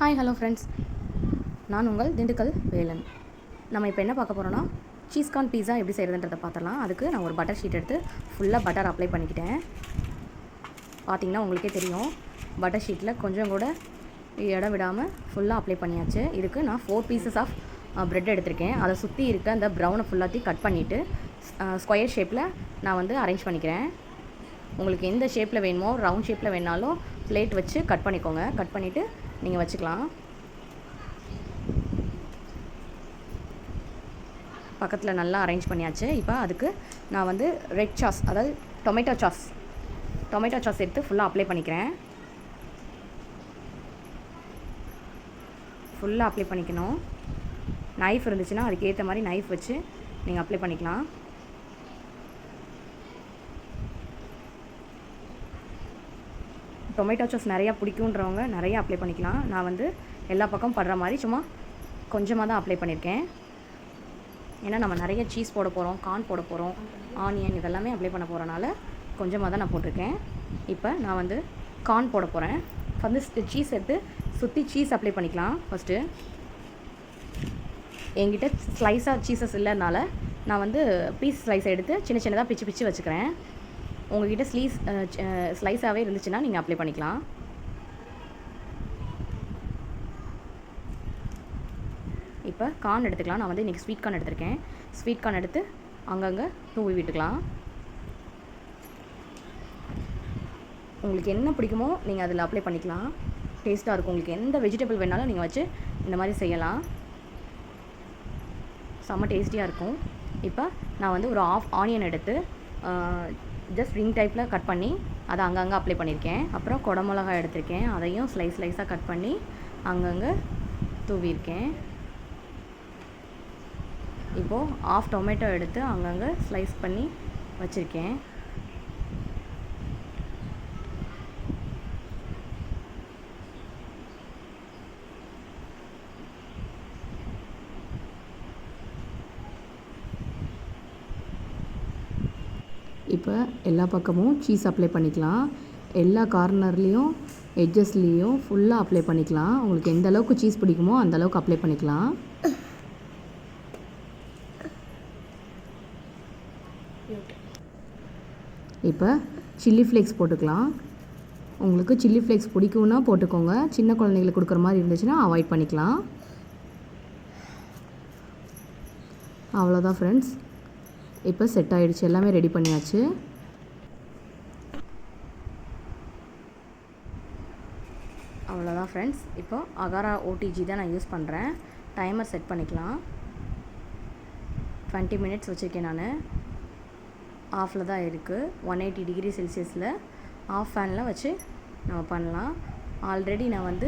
Hi hello friends, நான் உங்கள் திண்டுக்கல் வேலன். நம்ம இப்போ என்ன பார்க்க போகிறோன்னா, சீஸ் கார்ன் பீஸா எப்படி செய்கிறதுன்றதை பார்த்துடலாம். அதுக்கு நான் ஒரு பட்டர் ஷீட் எடுத்து ஃபுல்லாக பட்டர் அப்ளை பண்ணிக்கிட்டேன். பார்த்திங்கன்னா உங்களுக்கே தெரியும், பட்டர் ஷீட்டில் கொஞ்சம் கூட இடம் விடாமல் ஃபுல்லாக அப்ளை பண்ணியாச்சு. இதுக்கு நான் 4 பீசஸ் ஆஃப் ப்ரெட் எடுத்திருக்கேன். அதை சுற்றி இருக்க அந்த ப்ரௌனை ஃபுல்லாத்தையும் கட் பண்ணிவிட்டு ஸ்கொயர் ஷேப்பில் நான் அரேஞ்ச் பண்ணிக்கிறேன். உங்களுக்கு எந்த ஷேப்பில் வேணுமோ, ரவுண்ட் ஷேப்பில் வேணாலும் பிளேட் வச்சு கட் பண்ணிக்கோங்க. கட் பண்ணிவிட்டு நீங்கள் வச்சுக்கலாம். பக்கத்தில் நல்லா அரேஞ்ச் பண்ணியாச்சு. இப்போ அதுக்கு நான் ரெட் சாஸ், அதாவது டொமேட்டோ சாஸ் எடுத்து ஃபுல்லாக அப்ளை பண்ணிக்கிறேன். ஃபுல்லாக அப்ளை பண்ணிக்கணும். நைஃப் இருந்துச்சுன்னா அதுக்கேற்ற மாதிரி நைஃப் வச்சு நீங்கள் அப்ளை பண்ணிக்கலாம். டொமேட்டோ சாஸ் நிறையா பிடிக்குன்றவங்க நிறையா அப்ளை பண்ணிக்கலாம். நான் எல்லா பக்கம் படுற மாதிரி சும்மா கொஞ்சமாக தான் அப்ளை பண்ணியிருக்கேன். ஏன்னா நம்ம நிறைய சீஸ் போட போகிறோம், கார்ன் போட போகிறோம், ஆனியன் இதெல்லாமே அப்ளை பண்ண போகிறனால கொஞ்சமாக தான் நான் போட்டிருக்கேன். இப்போ நான் கார்ன் போட போகிறேன். சீஸ் எடுத்து சுற்றி சீஸ் அப்ளை பண்ணிக்கலாம். ஃபஸ்ட்டு என்கிட்ட ஸ்லைஸாக சீஸஸ் இல்லைனால நான் பீஸ் ஸ்லைஸை எடுத்து சின்ன சின்னதாக பிச்சு வச்சுக்கிறேன். உங்கள்கிட்ட ஸ்லைஸாகவே இருந்துச்சுன்னா நீங்கள் அப்ளை பண்ணிக்கலாம். இப்போ கார்ன் எடுத்துக்கலாம். நான் இன்றைக்கி ஸ்வீட் கார்ன் எடுத்திருக்கேன். ஸ்வீட் கார்ன் எடுத்து அங்கங்கே தூவி விட்டுக்கலாம். உங்களுக்கு என்ன பிடிக்குமோ நீங்கள் அதில் அப்ளை பண்ணிக்கலாம். டேஸ்ட்டாக இருக்கும். உங்களுக்கு எந்த வெஜிடபிள் வேணாலும் நீங்கள் வச்சு இந்த மாதிரி செய்யலாம். செம்ம டேஸ்டியாக இருக்கும். இப்போ நான் ஒரு ஆனியன் எடுத்து ஜஸ்ட் ரிங் டைப்பில் கட் பண்ணி அதை அங்கங்கே அப்ளை பண்ணியிருக்கேன். அப்புறம் குடமிளகாய் எடுத்திருக்கேன். அதையும் ஸ்லைஸாக கட் பண்ணி அங்கங்கே தூவியிருக்கேன். இப்போது ஆஃப் டொமேட்டோ எடுத்து அங்கங்கே ஸ்லைஸ் பண்ணி வச்சுருக்கேன். இப்போ எல்லா பக்கமும் சீஸ் அப்ளை பண்ணிக்கலாம். எல்லா கார்னர்லேயும் எட்ஜஸ்லேயும் ஃபுல்லாக அப்ளை பண்ணிக்கலாம். உங்களுக்கு எந்த அளவுக்கு சீஸ் பிடிக்குமோ அந்த அளவுக்கு அப்ளை பண்ணிக்கலாம். இப்போ சில்லி ஃப்ளேக்ஸ் போட்டுக்கலாம். உங்களுக்கு சில்லி ஃப்ளேக்ஸ் பிடிக்கும்னா போட்டுக்கோங்க. சின்ன குழந்தைங்களுக்கு கொடுக்குற மாதிரி இருந்துச்சுன்னா அவாய்ட் பண்ணிக்கலாம். அவ்வளோதான் ஃப்ரெண்ட்ஸ். இப்போ செட் ஆகிடுச்சு. எல்லாமே ரெடி பண்ணியாச்சு. அவ்வளோதான் ஃப்ரெண்ட்ஸ். இப்போ அகாரா ஓடிஜி தான் நான் யூஸ் பண்ணுறேன். டைமர் செட் பண்ணிக்கலாம். 20 மினிட்ஸ் வச்சுருக்கேன். நான் ஆஃபில் தான் இருக்குது. 180 டிகிரி செல்சியஸில் ஆஃப் ஃபேனில் வச்சு நம்ம பண்ணலாம். ஆல்ரெடி நான்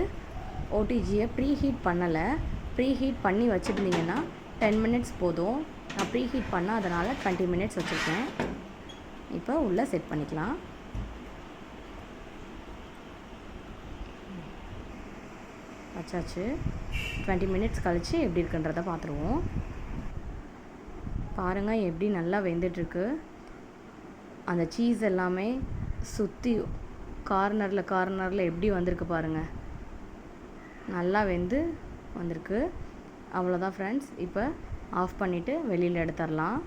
ஓடிஜியை ப்ரீஹீட் பண்ணலை. ப்ரீஹீட் பண்ணி வச்சுருந்தீங்கன்னா 10 மினிட்ஸ் போதும். நான் ப்ரீஹீட் பண்ணால் அதனால் 20 மினிட்ஸ் வச்சுருக்கேன். இப்போ உள்ளே செட் பண்ணிக்கலாம். வச்சாச்சு. 20 மினிட்ஸ் கழித்து எப்படி இருக்குன்றதை பார்த்துருவோம். பாருங்கள் எப்படி நல்லா வெந்துட்டுருக்கு. அந்த சீஸ் எல்லாமே சுற்றி கார்னரில் எப்படி வந்திருக்கு பாருங்கள். நல்லா வெந்து வந்திருக்கு. அவ்வளோதான் ஃப்ரெண்ட்ஸ். இப்போ ஆஃப் பண்ணிவிட்டு வெளியில் எடுத்துடலாம்.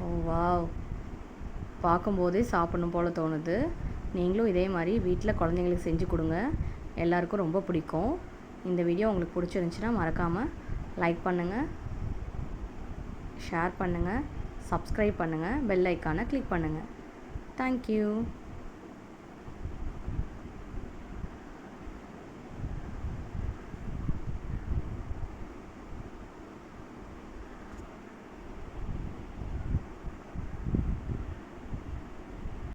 ஓ வாவ், பார்க்கும்போதே சாப்பிடணும் போல் தோணுது. நீங்களும் இதே மாதிரி வீட்டில் குழந்தைங்களுக்கு செஞ்சு கொடுங்க. எல்லாருக்கும் ரொம்ப பிடிக்கும். இந்த வீடியோ உங்களுக்கு பிடிச்சிருந்துச்சின்னா மறக்காமல் லைக் பண்ணுங்கள், ஷேர் பண்ணுங்கள், சப்ஸ்கிரைப் பண்ணுங்கள், பெல் ஐக்கானை கிளிக் பண்ணுங்கள். தேங்க்யூ.